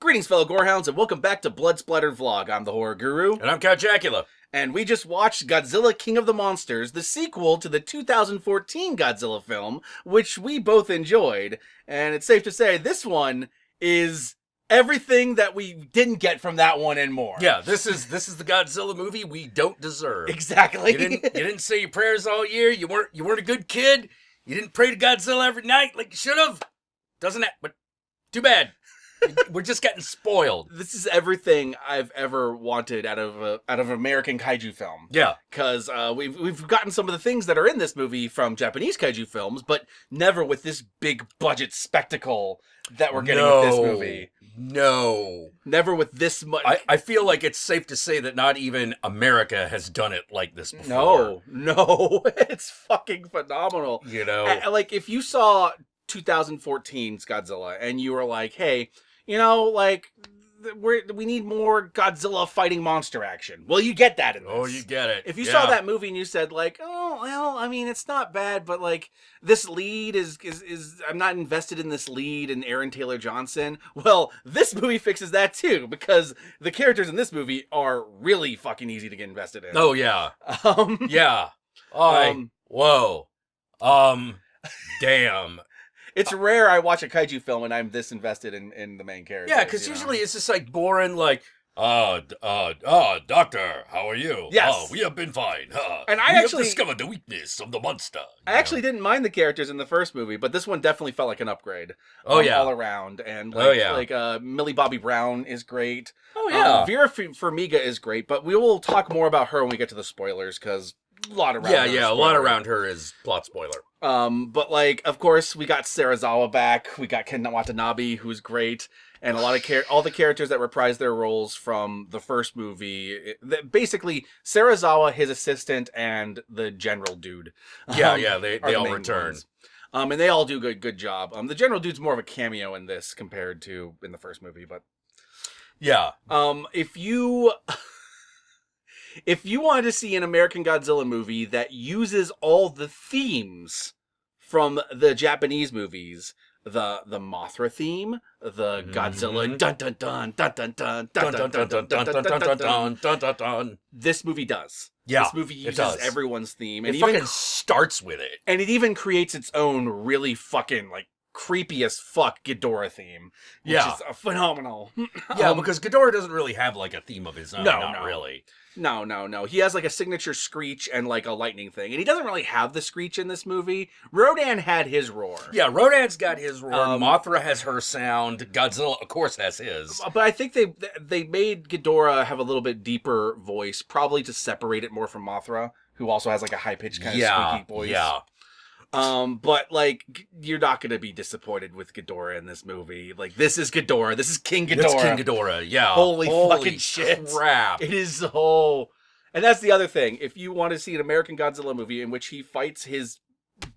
Greetings, fellow Gorehounds, and welcome back to Blood Splattered Vlog. I'm the Horror Guru. And I'm Count Jackula. And we just watched Godzilla King of the Monsters, the sequel to the 2014 Godzilla film, which we both enjoyed. And it's safe to say this one is everything that we didn't get from that one and more. Yeah, this is the Godzilla movie we don't deserve. Exactly. You didn't say your prayers all year. You weren't a good kid. You didn't pray to Godzilla every night like you should have. Doesn't it? But too bad. We're just getting spoiled. This is everything I've ever wanted out of an American kaiju film. Yeah, because we've gotten some of the things that are in this movie from Japanese kaiju films, but never with this big budget spectacle that we're getting with this movie. No, never with this much. I feel like it's safe to say that not even America has done it like this before. No, it's fucking phenomenal. You know, like if you saw 2014's Godzilla and you were like, hey. You know, like, we need more Godzilla fighting monster action. Well, you get that in this. Oh, you get it. If you saw that movie and you said, like, oh, well, I mean, it's not bad, but, like, this lead is I'm not invested in this lead and Aaron Taylor Johnson. Well, this movie fixes that, too, because the characters in this movie are really fucking easy to get invested in. Oh, yeah. Yeah. Whoa. Damn. It's rare I watch a kaiju film and I'm this invested in the main character. Yeah, because usually it's just like boring, like, doctor, how are you? Yes. We have been fine. And we have discovered the weakness of the monster. I actually didn't mind the characters in the first movie, but this one definitely felt like an upgrade. Oh, yeah. All around. And like Millie Bobby Brown is great. Oh, yeah. Vera Farmiga is great, but we will talk more about her when we get to the spoilers, because a lot around her. Yeah, a lot around her is plot spoiler. But like, of course, we got Serizawa back. We got Ken Watanabe, who's great, and a lot of all the characters that reprise their roles from the first movie. Basically, Serizawa, his assistant, and the general dude. Yeah, they all return. And they all do good job. The general dude's more of a cameo in this compared to in the first movie, but yeah. If you wanted to see an American Godzilla movie that uses all the themes from the Japanese movies, the Mothra theme, the Godzilla dun dun dun dun dun dun dun dun dun dun dun dun dun dun dun, this movie does. Yeah, this movie uses everyone's theme, and it fucking starts with it, and it even creates its own really fucking like creepy as fuck Ghidorah theme, which is phenomenal. Yeah, because Ghidorah doesn't really have like a theme of his own. Not really. No. He has like a signature screech and like a lightning thing. And he doesn't really have the screech in this movie. Rodan had his roar. Yeah, Rodan's got his roar. Mothra has her sound. Godzilla, of course, has his. But I think they made Ghidorah have a little bit deeper voice, probably to separate it more from Mothra, who also has like a high-pitched kind of squeaky voice. Yeah. But like, you're not going to be disappointed with Ghidorah in this movie. Like, this is Ghidorah. This is King Ghidorah. It's King Ghidorah, yeah. Holy fucking shit. Crap. It is so... And that's the other thing. If you want to see an American Godzilla movie in which he fights his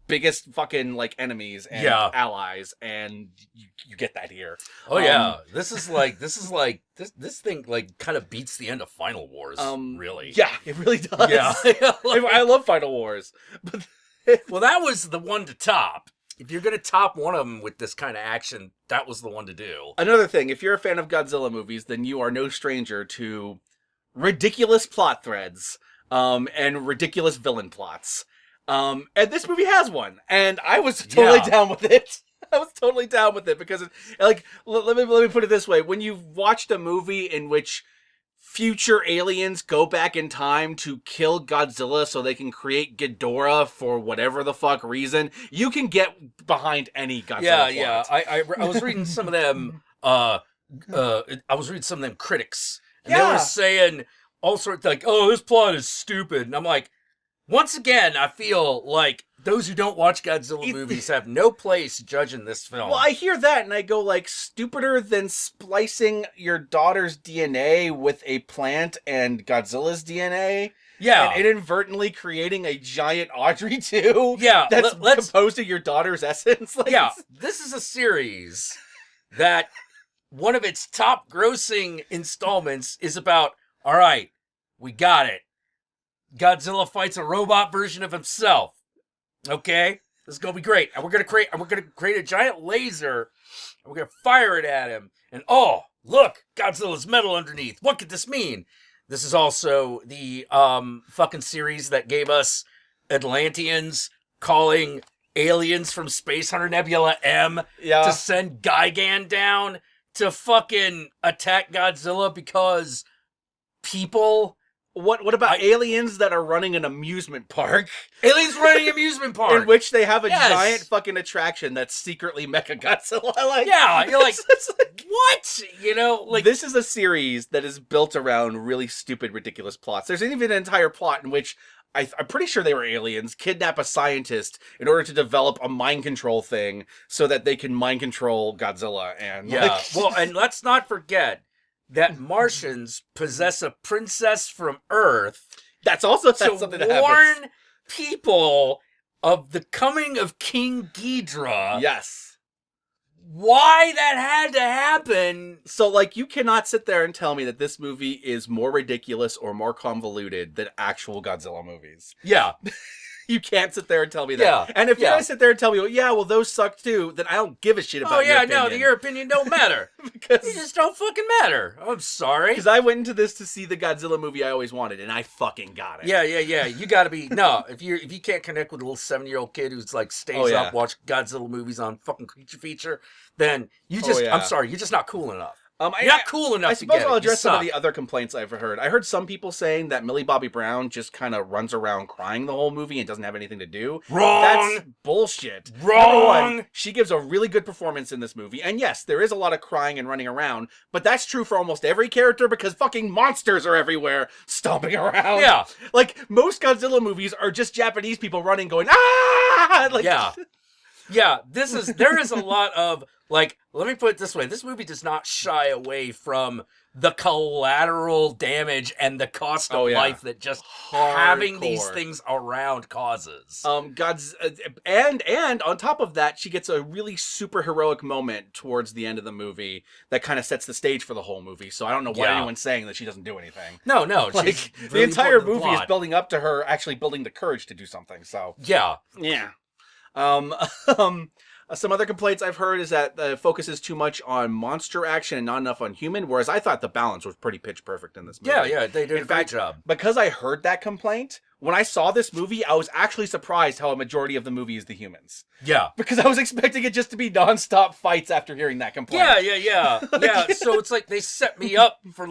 biggest fucking, like, enemies and allies, and you get that here. Oh, yeah. This thing, like, kind of beats the end of Final Wars, really. Yeah, it really does. Yeah. I love Final Wars. But... Well, that was the one to top. If you're going to top one of them with this kind of action, that was the one to do. Another thing, if you're a fan of Godzilla movies, then you are no stranger to ridiculous plot threads and ridiculous villain plots. And this movie has one, and I was totally down with it. I was totally down with it because, like, let me put it this way. When you've watched a movie in which future aliens go back in time to kill Godzilla so they can create Ghidorah for whatever the fuck reason, you can get behind any Godzilla plot. I was reading some of them, critics, and they were saying all sorts like, oh, this plot is stupid. And I'm like, once again, I feel like those who don't watch Godzilla movies have no place judging this film. Well, I hear that and I go like, stupider than splicing your daughter's DNA with a plant and Godzilla's DNA? Yeah. And inadvertently creating a giant Audrey too? Yeah. That's composed of your daughter's essence? Like, yeah. This is a series that one of its top grossing installments is about, all right, we got it. Godzilla fights a robot version of himself. Okay, this is gonna be great, and we're gonna create a giant laser, and we're gonna fire it at him. And oh look, Godzilla's metal underneath. What could this mean? This is also the fucking series that gave us Atlanteans calling aliens from Space Hunter Nebula M to send Gigan down to fucking attack Godzilla because people... What about aliens that are running an amusement park? Aliens running an amusement park! In which they have a giant fucking attraction that's secretly Mechagodzilla. Yeah, you're like, what? You know, like... This is a series that is built around really stupid, ridiculous plots. There's even an entire plot in which I'm pretty sure they were aliens, kidnap a scientist in order to develop a mind control thing so that they can mind control Godzilla. And well, and let's not forget that Martians possess a princess from Earth. That's something that happens. Warn people of the coming of King Ghidorah. Yes. Why that had to happen. So, you cannot sit there and tell me that this movie is more ridiculous or more convoluted than actual Godzilla movies. Yeah. You can't sit there and tell me that. Yeah. And if you're going to sit there and tell me, well, those suck too, then I don't give a shit about your opinion. Your opinion don't matter. Because you just don't fucking matter. I'm sorry. Because I went into this to see the Godzilla movie I always wanted, and I fucking got it. Yeah. You gotta be... No, if you can't connect with a little 7-year-old kid who's stays up, watch Godzilla movies on fucking Creature Feature, then you just... I'm sorry, you're just not cool enough. You're not cool enough. I suppose I'll address some of the other complaints I've heard. I heard some people saying that Millie Bobby Brown just kind of runs around crying the whole movie and doesn't have anything to do. Wrong. That's bullshit. Wrong. Number one, she gives a really good performance in this movie. And yes, there is a lot of crying and running around, but that's true for almost every character because fucking monsters are everywhere stomping around. Yeah. Most Godzilla movies are just Japanese people running going, ah! Yeah, there is a lot of, let me put it this way. This movie does not shy away from the collateral damage and the cost of life that just having these things around causes. And on top of that, she gets a really super heroic moment towards the end of the movie that kind of sets the stage for the whole movie. So I don't know why anyone's saying that she doesn't do anything. No. The entire movie is building up to her actually building the courage to do something. So yeah. Some other complaints I've heard is that the focus is too much on monster action and not enough on human, whereas I thought the balance was pretty pitch perfect in this movie. Yeah, they did a great job. Because I heard that complaint, when I saw this movie, I was actually surprised how a majority of the movie is the humans. Yeah. Because I was expecting it just to be nonstop fights after hearing that complaint. Yeah. So it's they set me up for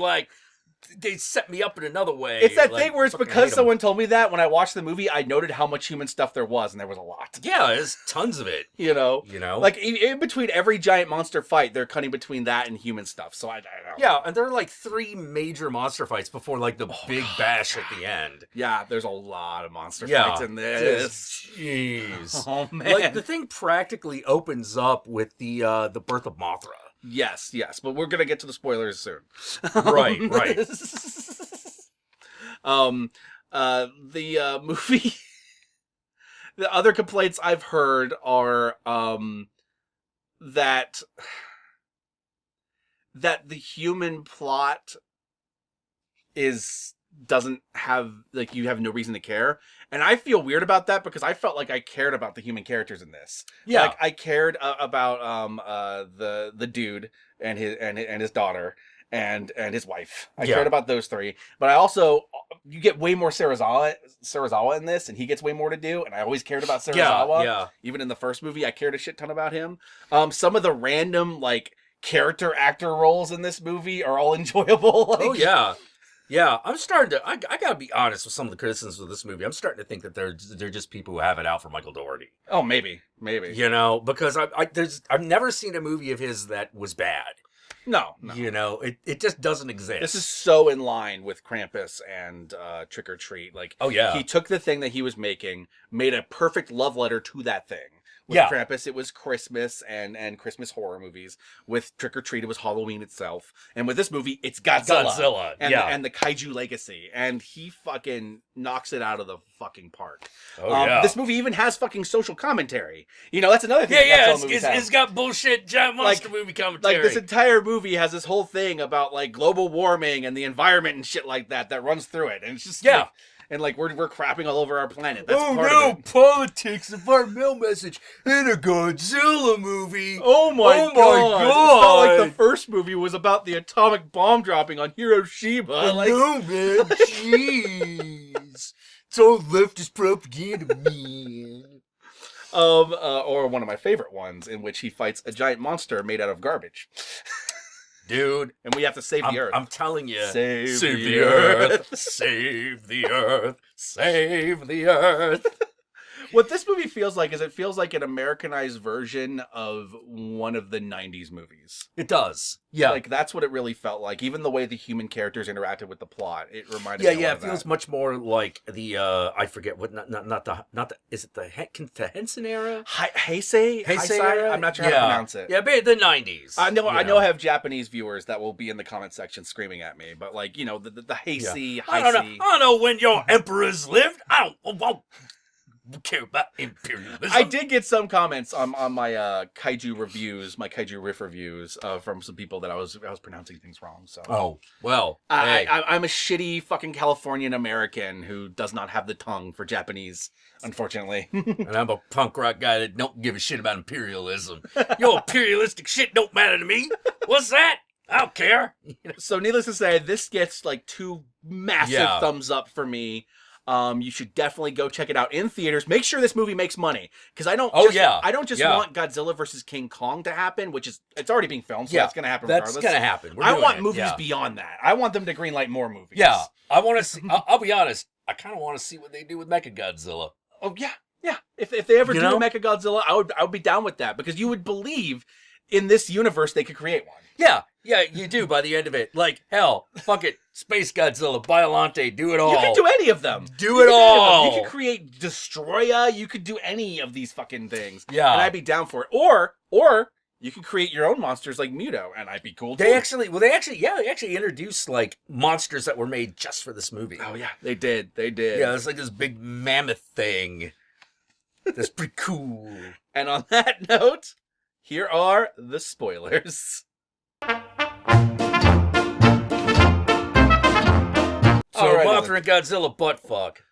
they set me up in another way. It's that thing where it's because someone told me that when I watched the movie, I noted how much human stuff there was, and there was a lot. Yeah, there's tons of it. You know? In between every giant monster fight, they're cutting between that and human stuff, so I don't know. Yeah, and there are 3 major monster fights before the big bash at the end. Yeah, there's a lot of monster fights in this. Jeez. Oh, man. The thing practically opens up with the birth of Mothra. Yes, but we're gonna get to the spoilers soon. Right. The movie. The other complaints I've heard are that the human plot doesn't have you have no reason to care, and I feel weird about that because I felt like I cared about the human characters in this. Yeah, I cared about the dude and his daughter and his wife. I cared about those 3, but I also you get way more Serizawa in this, and he gets way more to do. And I always cared about Serizawa. Yeah. Even in the first movie, I cared a shit ton about him. Some of the random character actor roles in this movie are all enjoyable. Oh yeah. Yeah, I'm starting to. I gotta be honest with some of the criticisms of this movie. I'm starting to think that they're just people who have it out for Michael Dougherty. Oh, maybe. Because I've never seen a movie of his that was bad. No. It just doesn't exist. This is so in line with Krampus and Trick or Treat. He took the thing that he was making, made a perfect love letter to that thing. With Krampus, it was Christmas and Christmas horror movies. With Trick or Treat, it was Halloween itself. And with this movie, it's Godzilla. And the Kaiju legacy. And he fucking knocks it out of the fucking park. This movie even has fucking social commentary. That's another thing. It's got bullshit giant monster movie commentary. This entire movie has this whole thing about global warming and the environment and shit like that runs through it. And it's just and like we're crapping all over our planet. That's oh part no, of it. politics, environmental message in a Godzilla movie. Oh my god! God. It's not like the first movie was about the atomic bomb dropping on Hiroshima. No, man, jeez. It's all leftist propaganda, man. Or one of my favorite ones, in which he fights a giant monster made out of garbage. Dude. And we have to save the Earth. I'm telling you. Save the Earth. Save the Earth. Save the Earth. What this movie feels like is it feels like an Americanized version of one of the 90s movies. It does. Yeah. Like, that's what it really felt like. Even the way the human characters interacted with the plot, it reminded me Yeah, of it feels much more like the, I forget what, not the, is it the Henson era? Heisei era? I'm not sure how to pronounce it. Yeah, but the 90s. I know I have Japanese viewers that will be in the comment section screaming at me, but like, you know, the Heisei, I don't know when your emperors lived. I don't care about imperialism. I did get some comments on my kaiju reviews, my kaiju riff reviews, from some people that I was pronouncing things wrong. So I'm a shitty fucking Californian American who does not have the tongue for Japanese, unfortunately. And I'm a punk rock guy that don't give a shit about imperialism. Your imperialistic shit don't matter to me. What's that? I don't care. So needless to say, this gets like 2 massive thumbs up for me. You should definitely go check it out in theaters. Make sure this movie makes money, because I don't just want Godzilla versus King Kong to happen, which it's already being filmed, so that's gonna happen regardless. That's gonna happen. I want movies beyond that. I want them to greenlight more movies. Yeah, I want to see. I'll be honest. I kind of want to see what they do with Mechagodzilla. Oh yeah. If they ever do a Mechagodzilla, I would be down with that, because you would believe in this universe they could create one. Yeah, you do by the end of it. Like, hell, fuck it. Space Godzilla, Biollante, do it all. You can do any of them. Do it all. You could create Destroya. You could do any of these fucking things. Yeah. And I'd be down for it. Or you could create your own monsters like Muto, and I'd be cool too. They actually introduced like monsters that were made just for this movie. Oh yeah, they did. Yeah, it's like this big mammoth thing. That's pretty cool. And on that note, here are the spoilers. So Mothra and Godzilla butt fuck.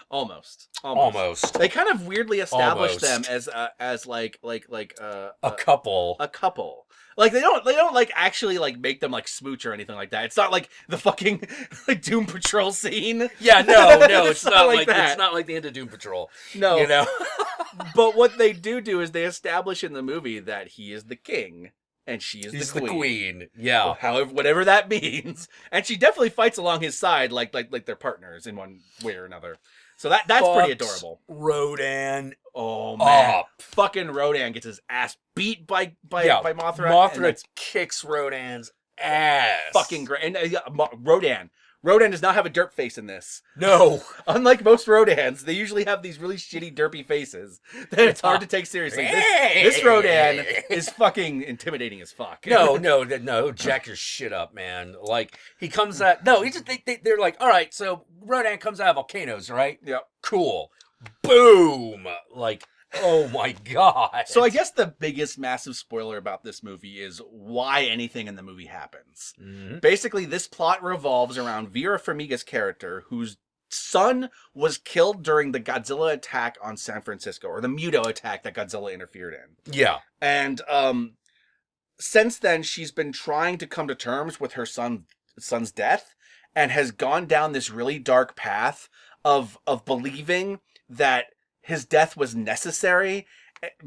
Almost. Almost. They kind of weirdly established them as like a couple. A couple. Like they don't like actually like make them like smooch or anything like that. It's not like the fucking like Doom Patrol scene. Yeah, no, it's not like that. It's not like the end of Doom Patrol. No, you know. But what they do is they establish in the movie that he is the king and she is the queen. Yeah. However, whatever that means. And she definitely fights along his side like they're partners in one way or another. So that's pretty adorable. Rodan. Oh man. Fucking Rodan gets his ass beat by Mothra. Mothra kicks Rodan's ass. Fucking great. And Rodan does not have a derp face in this. No. Unlike most Rodans, they usually have these really shitty derpy faces that it's hard to take seriously. This Rodan is fucking intimidating as fuck. No, jack your shit up, man. Like, he comes out, they're like, all right, so Rodan comes out of volcanoes, right? Yep. Cool. Boom. Like, oh my god. So I guess the biggest massive spoiler about this movie is why anything in the movie happens. Mm-hmm. Basically, this plot revolves around Vera Farmiga's character, whose son was killed during the Godzilla attack on San Francisco, or the Muto attack that Godzilla interfered in. Yeah. And since then, she's been trying to come to terms with her son's death, and has gone down this really dark path of believing that his death was necessary,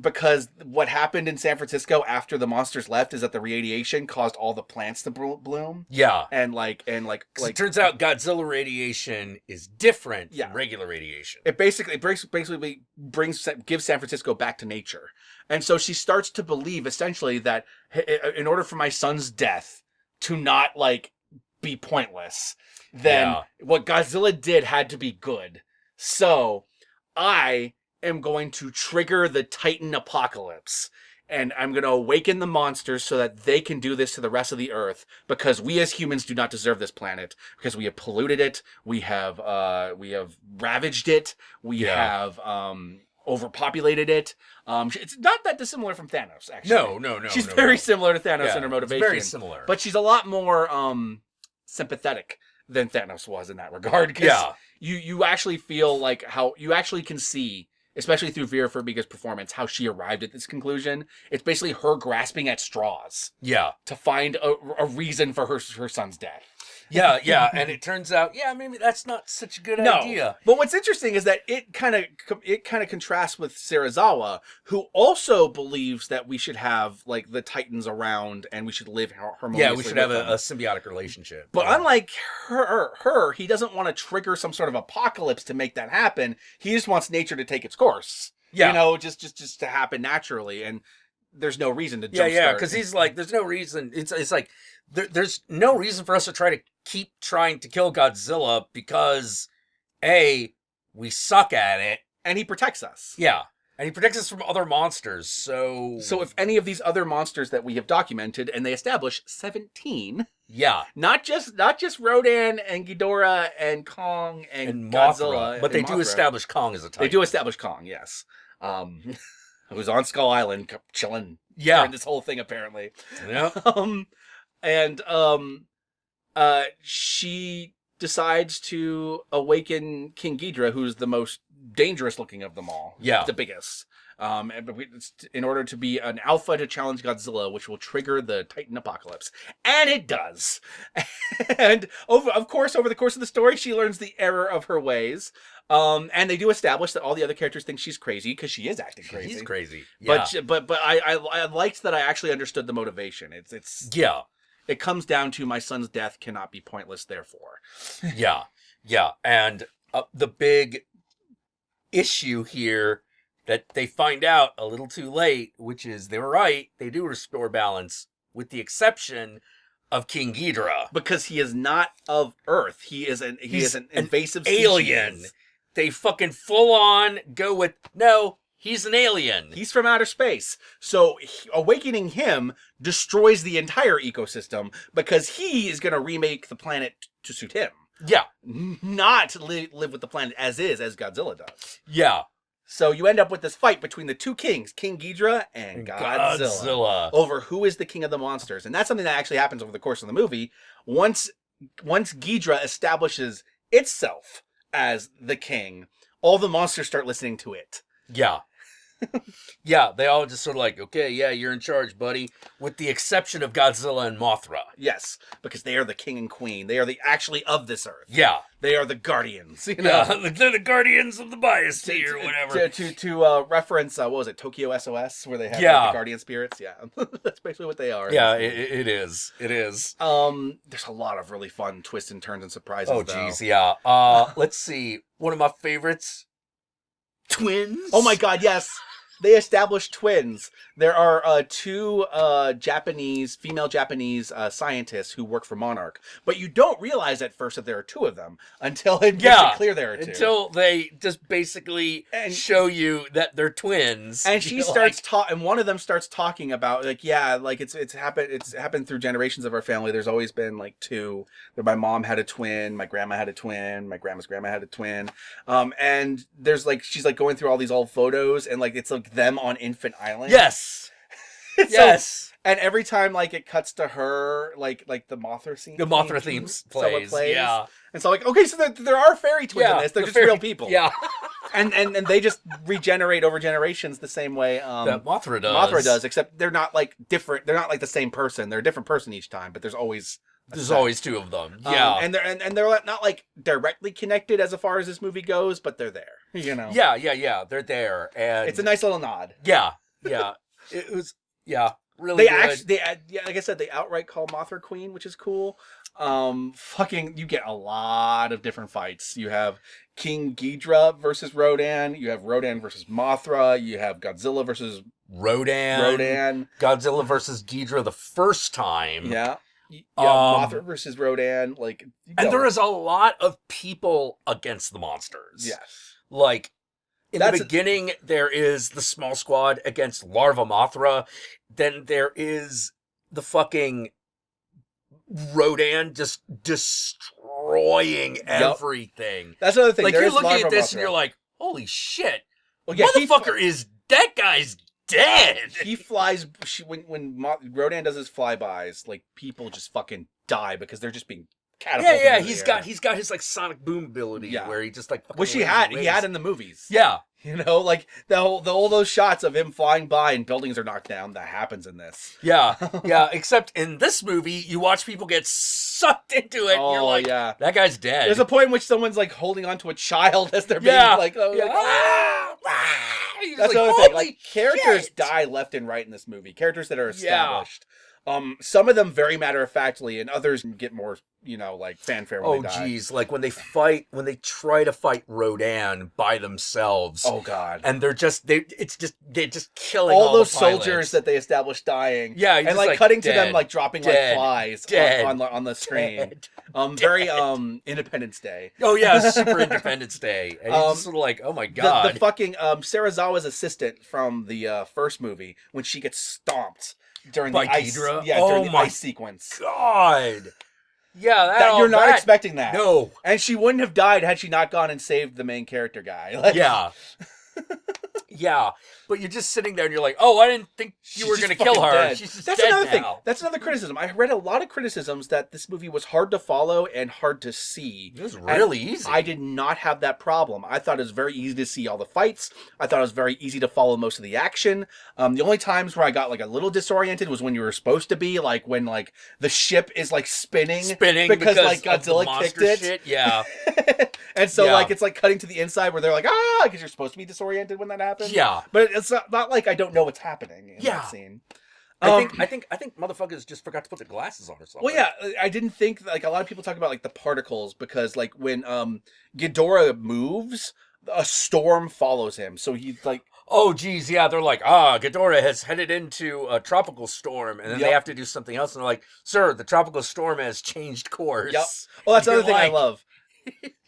because what happened in San Francisco after the monsters left is that the radiation caused all the plants to bloom. Yeah. And it turns out Godzilla radiation is different from regular radiation. It basically gives San Francisco back to nature. And so she starts to believe essentially that in order for my son's death to not like be pointless, then what Godzilla did had to be good. So I am going to trigger the Titan apocalypse, and I'm going to awaken the monsters so that they can do this to the rest of the Earth, because we as humans do not deserve this planet, because we have polluted it, we have ravaged it, we have overpopulated it. It's not that dissimilar from Thanos, actually. No. She's very similar to Thanos in her motivation. Very similar. But she's a lot more sympathetic than Thanos was in that regard. Yeah. You actually feel like how you actually can see, especially through Vera Farmiga's performance, how she arrived at this conclusion. It's basically her grasping at straws. Yeah. To find a reason for her son's death. Yeah, and it turns out, maybe that's not such a good idea. But what's interesting is that it kind of contrasts with Serizawa, who also believes that we should have like the Titans around and we should live harmoniously. Yeah, we should have a symbiotic relationship. But unlike her, he doesn't want to trigger some sort of apocalypse to make that happen. He just wants nature to take its course. Yeah, just to happen naturally, and there's no reason to jumpstart. Yeah, because he's like, there's no reason. It's like there's no reason for us to try to keep trying to kill Godzilla because we suck at it, and he protects us. Yeah, and he protects us from other monsters. So if any of these other monsters that we have documented, and they establish 17. Yeah, not just Rodan and Ghidorah and Kong and Godzilla, but they do establish Kong as a Titan. They do establish Kong, yes. Who's on Skull Island chilling during this whole thing apparently. Yeah. She decides to awaken King Ghidorah, who's the most dangerous looking of them all. Yeah. The biggest. In order to be an alpha to challenge Godzilla, which will trigger the Titan apocalypse. And it does. And over the course of the story, she learns the error of her ways. And they do establish that all the other characters think she's crazy because she is acting crazy. She's crazy. Yeah. But I liked that I actually understood the motivation. It comes down to my son's death cannot be pointless, therefore. Yeah. And the big issue here that they find out a little too late, which is they were right. They do restore balance, with the exception of King Ghidorah, because he is not of Earth. He is an invasive alien. Species. They fucking full on go with no. He's an alien. He's from outer space. So awakening him destroys the entire ecosystem because he is going to remake the planet to suit him. Yeah. Not live with the planet as Godzilla does. Yeah. So you end up with this fight between the two kings, King Ghidorah and Godzilla, over who is the king of the monsters. And that's something that actually happens over the course of the movie. Once Ghidorah establishes itself as the king, all the monsters start listening to it. Yeah. Yeah, they all just sort of like, okay, yeah, you're in charge, buddy. With the exception of Godzilla and Mothra. Yes, because they are the king and queen. They are actually of this earth. Yeah. They are the guardians. Yeah, they're the guardians of the biosphere or whatever. To reference, what was it, Tokyo SOS, where they have like, the guardian spirits? Yeah, that's basically what they are. Yeah, it is. It is. There's a lot of really fun twists and turns and surprises, Oh, geez, yeah. Let's see. One of my favorites, twins. Oh, my God, yes. They established twins. There are two female Japanese scientists who work for Monarch. But you don't realize at first that there are two of them until it makes it clear there are two. Until they just basically show you that they're twins. And she and one of them starts talking about it's happened through generations of our family. There's always been like two. My mom had a twin, my grandma had a twin, my grandma's grandma had a twin. And there's she's going through all these old photos and it's them on Infant Island. Yes. Yes. And every time it cuts to her, like the Mothra scene. The Mothra themes plays. Yeah. And so okay, so there are fairy twins in this. They're just real people. Yeah. and they just regenerate over generations the same way that Mothra does. Mothra does, except they're not different. They're not the same person. They're a different person each time, but there's always always two of them. Yeah. And they're not directly connected as far as this movie goes, but they're there. Yeah. They're there, and it's a nice little nod. Yeah. It was really good. Like I said, they outright call Mothra Queen, which is cool. You get a lot of different fights. You have King Ghidorah versus Rodan. You have Rodan versus Mothra. You have Godzilla versus Rodan. Godzilla versus Ghidorah the first time. Yeah. Mothra versus Rodan. And there is a lot of people against the monsters. Yes. In the beginning, there is the small squad against Larva Mothra. Then there is the fucking Rodan just destroying everything. That's another thing. You're looking Larva at this Mothra. and you're like, holy shit. Well, yeah, that guy's dead. He flies. When Rodan does his flybys, people just fucking die because they're just being catapulted. Yeah, into the air. he's got his like sonic boom ability where he just like fucking which he had in the movies. Yeah. You know, like all those shots of him flying by and buildings are knocked down. That happens in this. Yeah, yeah. Except in this movie, you watch people get sucked into it. And you're like, that guy's dead. There's a point in which someone's like holding onto a child as they're being like, that's the other thing. Like characters die left and right in this movie. Characters that are established. Some of them very matter of factly, and others get more, like fanfare when they die. Geez, like when they try to fight Rodan by themselves. Oh God! And they're just killing all those the pilots. soldiers that they established dying. Yeah, and like cutting to them like dropping like flies on the screen. Very Independence Day. Oh yeah, super Independence Day. And you're just sort of like, oh my God. The fucking Sarazawa's assistant from the first movie when she gets stomped. During by the ice, Ghidorah? During the ice sequence. God, yeah, you're not expecting that. No, and she wouldn't have died had she not gone and saved the main character guy. Like, yeah, but you're just sitting there and you're like, oh, I didn't think you were going to kill her. Dead. She's just That's dead another now. thing. That's another criticism. I read a lot of criticisms that this movie was hard to follow and hard to see. It was really easy. I did not have that problem. I thought it was very easy to see all the fights. I thought it was very easy to follow most of the action. The only times where I got like a little disoriented was when you were supposed to be, like when like the ship is like spinning because like Godzilla kicked it. Shit. Yeah. And so like it's like cutting to the inside where they're like, because you're supposed to be disoriented when that happens. Yeah. But it's not like I don't know what's happening in that scene. I think motherfuckers just forgot to put their glasses on or something. Well, yeah, I didn't think like a lot of people talk about like the particles because like when Ghidorah moves, a storm follows him. So he's like, oh geez, yeah, they're like, Ghidorah has headed into a tropical storm, and then they have to do something else, and they're like, sir, the tropical storm has changed course. Yep. Well, that's another thing I love.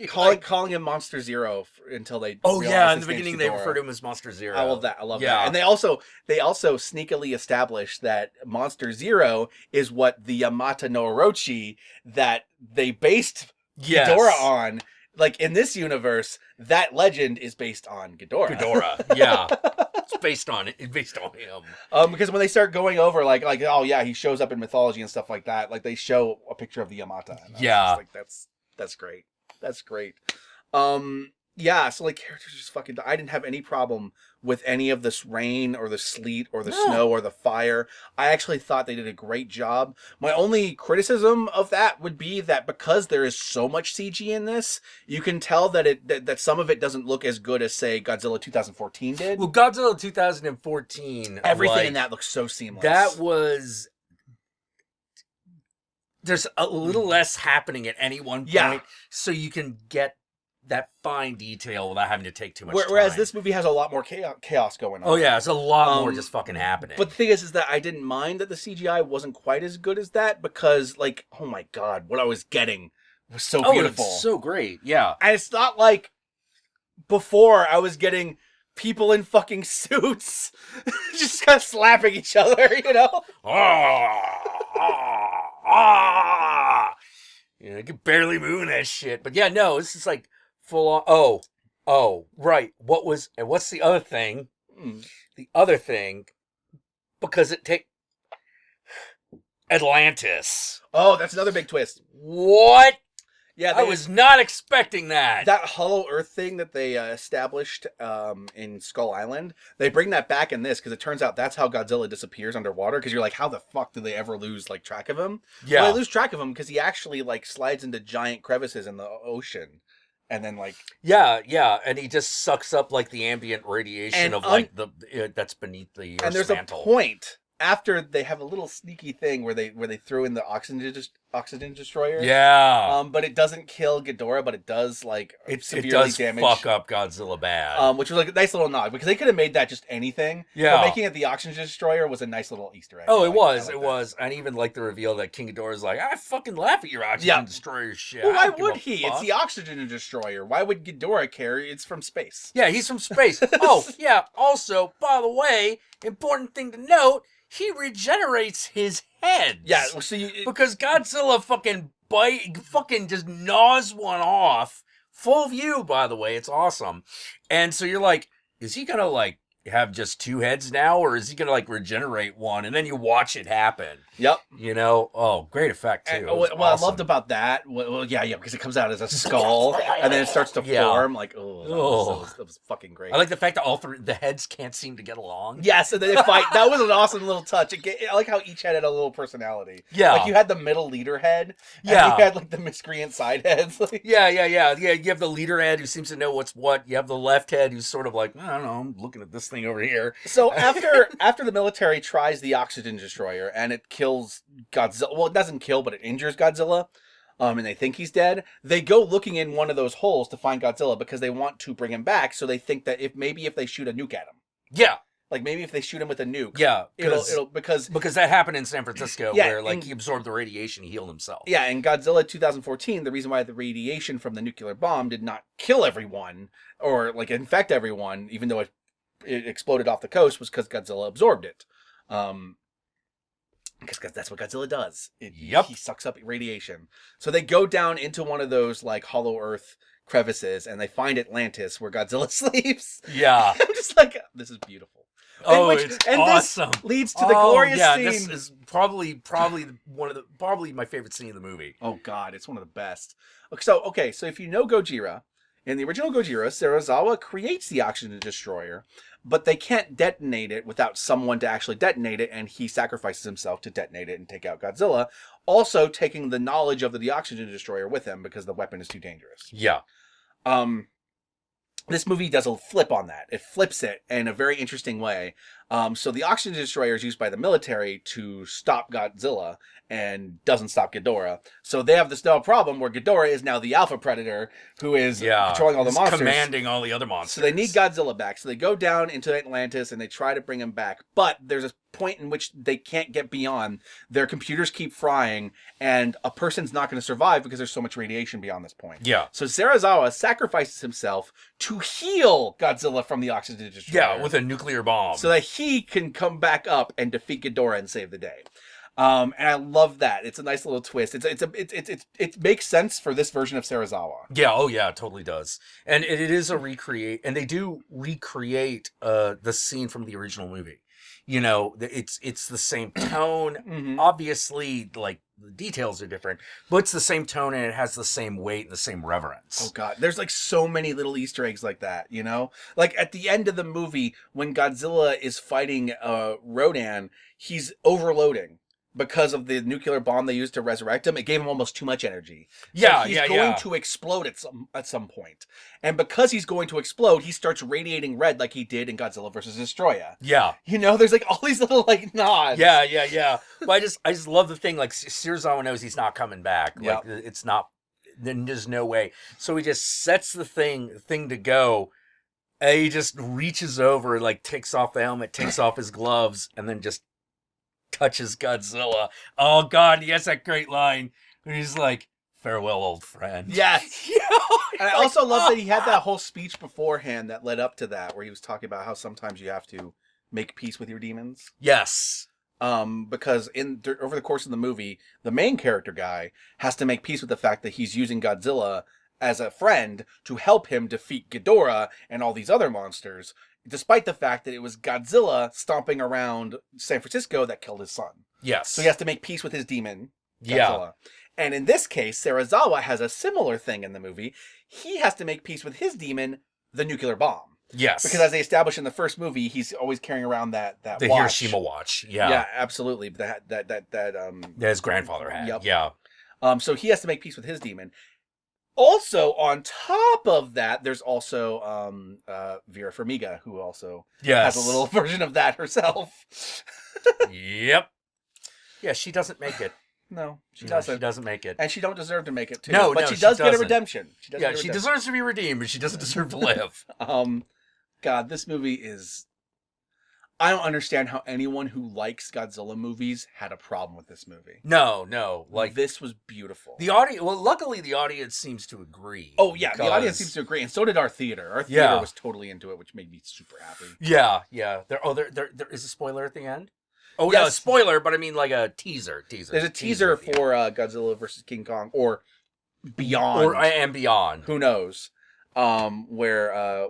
Calling him Monster Zero until they. Oh yeah, in the beginning they refer to him as Monster Zero. I love that. that. And they also sneakily establish that Monster Zero is what the Yamata no Orochi that they based Ghidorah on. Like in this universe, that legend is based on Ghidorah. Yeah. It's based on him. Because when they start going over like oh yeah, he shows up in mythology and stuff like that. Like they show a picture of the Yamata. And like that's great. That's great. So like characters just fucking. I didn't have any problem with any of this rain or the sleet or the snow or the fire. I actually thought they did a great job. My only criticism of that would be that because there is so much CG in this, you can tell that that some of it doesn't look as good as say Godzilla 2014 did. Well, Godzilla 2014, everything in that looks so seamless. That was. There's a little less happening at any one point, so you can get that fine detail without having to take too much time. Whereas this movie has a lot more chaos going on. Oh yeah, it's a lot more just fucking happening. But the thing is that I didn't mind that the CGI wasn't quite as good as that because, like, oh my god, what I was getting was so beautiful. It's so great, yeah. And it's not like before I was getting people in fucking suits just kind of slapping each other, you know? You can barely move that shit. But yeah, no, this is like full on. Oh, right. What's the other thing? The other thing, because Atlantis. Oh, that's another big twist. What? Yeah, I was not expecting that. That Hollow Earth thing that they established in Skull Island, they bring that back in this because it turns out that's how Godzilla disappears underwater. Because you're like, how the fuck do they ever lose like track of him? Yeah, well, they lose track of him because he actually like slides into giant crevices in the ocean, and then like and he just sucks up like the ambient radiation of like that's beneath the Earth's and there's mantle. A point after they have a little sneaky thing where they throw in the oxygen destroyer. Yeah. But it doesn't kill Ghidorah, but it does like severely does damage. Fuck up Godzilla bad. Which was like a nice little nod because they could have made that just anything. Yeah. But making it the oxygen destroyer was a nice little Easter egg. Oh, it was. And even like the reveal that King Ghidorah's like, I fucking laugh at your oxygen destroyer shit. Well, why would he? It's the oxygen destroyer. Why would Ghidorah care? It's from space. Yeah, he's from space. Oh, yeah. Also, by the way, important thing to note. He regenerates his head. Yeah, so because Godzilla fucking just gnaws one off. Full view, by the way. It's awesome. And so you're like, is he gonna like have just two heads now, or is he gonna like regenerate one and then you watch it happen? Yep. You know, great effect too. And, what Awesome. I loved about that, yeah, because it comes out as a skull and then it starts to form. Like, that was fucking great. I like the fact that all three the heads can't seem to get along. Yes, and then they fight. That was an awesome little touch. I like how each head had a little personality. Yeah, like you had the middle leader head. Yeah, and you had like the miscreant side heads. Yeah. You have the leader head who seems to know what's what. You have the left head who's sort of like, I don't know, I'm looking at this thing over here. So after the military tries the oxygen destroyer and it kills Godzilla, well, it doesn't kill, but it injures Godzilla, and they think he's dead. They go looking in one of those holes to find Godzilla because they want to bring him back. So they think that if they shoot a nuke at him, yeah, like maybe if they shoot him with a nuke, yeah, it'll because that happened in San Francisco where like he absorbed the radiation, he healed himself. Yeah, in Godzilla 2014, the reason why the radiation from the nuclear bomb did not kill everyone or like infect everyone, even though it exploded off the coast, was because Godzilla absorbed it. Because that's what Godzilla does. He sucks up radiation. So they go down into one of those like hollow earth crevices and they find Atlantis where Godzilla sleeps. Yeah. I'm just like, this is beautiful. It's awesome. This leads to the glorious scene. This is probably my favorite scene of the movie. Oh God, it's one of the best. So if you know Gojira, in the original Gojira, Serizawa creates the oxygen destroyer, but they can't detonate it without someone to actually detonate it, and he sacrifices himself to detonate it and take out Godzilla, also taking the knowledge of the oxygen destroyer with him because the weapon is too dangerous. Yeah. This movie does a flip on that. It flips it in a very interesting way. So the oxygen destroyer is used by the military to stop Godzilla and doesn't stop Ghidorah. So they have this now problem where Ghidorah is now the alpha predator who is controlling all the monsters. Commanding all the other monsters. So they need Godzilla back. So they go down into Atlantis and they try to bring him back. But there's a point in which they can't get beyond. Their computers keep frying and a person's not going to survive because there's so much radiation beyond this point. Yeah. So Serizawa sacrifices himself to heal Godzilla from the oxygen destroyer. Yeah, with a nuclear bomb. So that he can come back up and defeat Ghidorah and save the day. And I love that. It's a nice little twist. It makes sense for this version of Serizawa. Yeah, it totally does. And it is a recreate, and they do recreate the scene from the original movie. You know, it's the same tone. Mm-hmm. Obviously, like the details are different, but it's the same tone and it has the same weight and the same reverence. Oh God, there's like so many little Easter eggs like that, you know? Like at the end of the movie, when Godzilla is fighting Rodan, he's overloading. Because of the nuclear bomb they used to resurrect him, it gave him almost too much energy. So he's going to explode at some point. And because he's going to explode, he starts radiating red like he did in Godzilla vs. Destroyer. Yeah. You know, there's like all these little like nods. Yeah. But I just love the thing, like Serizawa knows he's not coming back. Like it's not, then there's no way. So he just sets the thing to go. And he just reaches over, like takes off the helmet, takes off his gloves, and then just touches Godzilla. Oh God, he has that great line where he's like, "Farewell, old friend." Yes. And I also love that he had that whole speech beforehand that led up to that, where he was talking about how sometimes you have to make peace with your demons. Yes. Because over the course of the movie, the main character guy has to make peace with the fact that he's using Godzilla as a friend to help him defeat Ghidorah and all these other monsters, despite the fact that it was Godzilla stomping around San Francisco that killed his son. Yes. So he has to make peace with his demon, Godzilla. Yeah. And in this case, Serizawa has a similar thing in the movie. He has to make peace with his demon, the nuclear bomb. Yes. Because as they established in the first movie, he's always carrying around that the watch. Hiroshima watch. Yeah. Yeah, absolutely. That his grandfather had. Yep. Yeah. So he has to make peace with his demon. Also, on top of that, there's also Vera Farmiga, who also has a little version of that herself. Yep. Yeah, she doesn't make it. No, she doesn't. She doesn't make it. And she don't deserve to make it, too. No, but she does get a redemption. She deserves to be redeemed, but she doesn't deserve to live. God, this movie is... I don't understand how anyone who likes Godzilla movies had a problem with this movie. No. Like, this was beautiful. The audience, well, luckily the audience seems to agree. Oh, yeah, the audience seems to agree, and so did our theater. Our theater was totally into it, which made me super happy. Yeah. There is a spoiler at the end? Oh, yes. No, a spoiler, but I mean like a teaser. There's a teaser for Godzilla versus King Kong, or Beyond. And Beyond. Who knows? Where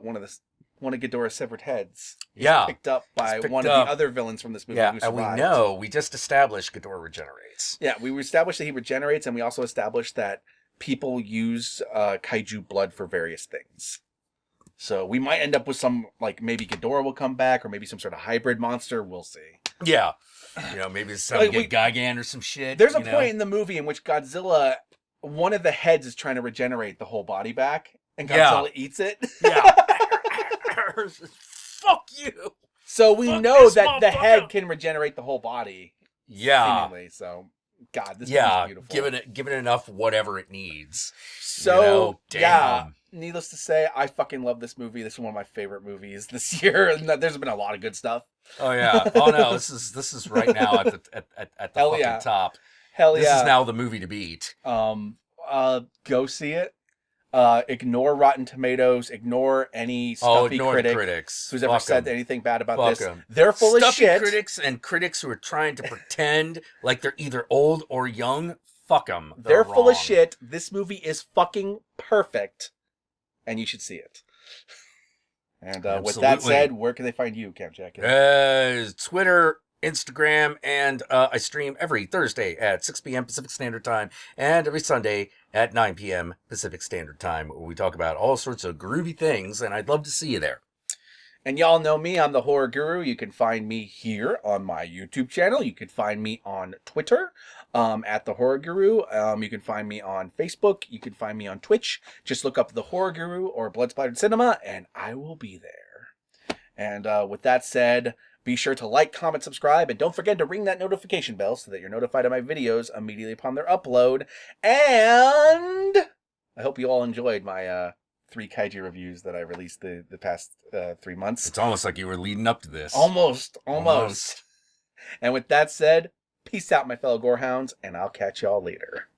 one one of Ghidorah's severed heads is Yeah. picked up by picked one of up. the other villains from this movie Yeah, who and we survived. know, we just established Ghidorah regenerates. Yeah, we established that he regenerates, and we also established that people use kaiju blood for various things. So we might end up with some, like, maybe Ghidorah will come back, or maybe some sort of hybrid monster. We'll see. Yeah. You know, maybe it's Like, some Gigan or some shit. There's a you know? point in the movie in which Godzilla, one of the heads is trying to regenerate the whole body back, and Yeah. Godzilla eats it. Yeah. Fuck you. So we Fuck know this that the head motherfucker. can regenerate the whole body. Yeah. Seemingly. So, God, this Yeah. movie's beautiful. Give it enough whatever it needs. So, You know, yeah. damn. Needless to say, I fucking love this movie. This is one of my favorite movies this year. And there's been a lot of good stuff. Oh yeah. Oh no, this is right now at the Hell fucking yeah. top. Hell This yeah. is now the movie to beat. Go see it. Ignore Rotten Tomatoes. Ignore any Oh, stuffy ignore critic the critics. who's ever Fuck said 'em. anything bad about Fuck this. 'em. They're full of Stuffy shit. critics and critics who are trying to pretend like they're either old or young. Fuck them. They're full of shit. This movie is fucking perfect, and you should see it. And with that Absolutely. said, where can they find you, Camp Jack? Twitter, Instagram, and I stream every Thursday at 6 p.m. Pacific Standard Time and every Sunday at 9 p.m. Pacific Standard Time, where we talk about all sorts of groovy things, and I'd love to see you there. And y'all know me, I'm the Horror Guru. You can find me here on my YouTube channel. You can find me on Twitter at the Horror Guru. You can find me on Facebook. You can find me on Twitch. Just look up the Horror Guru or Blood Splattered Cinema, and I will be there. And with that said, be sure to like, comment, subscribe, and don't forget to ring that notification bell so that you're notified of my videos immediately upon their upload. And I hope you all enjoyed my 3 kaiju reviews that I released the past 3 months. It's almost like you were leading up to this. Almost. And with that said, peace out, my fellow gorehounds, and I'll catch y'all later.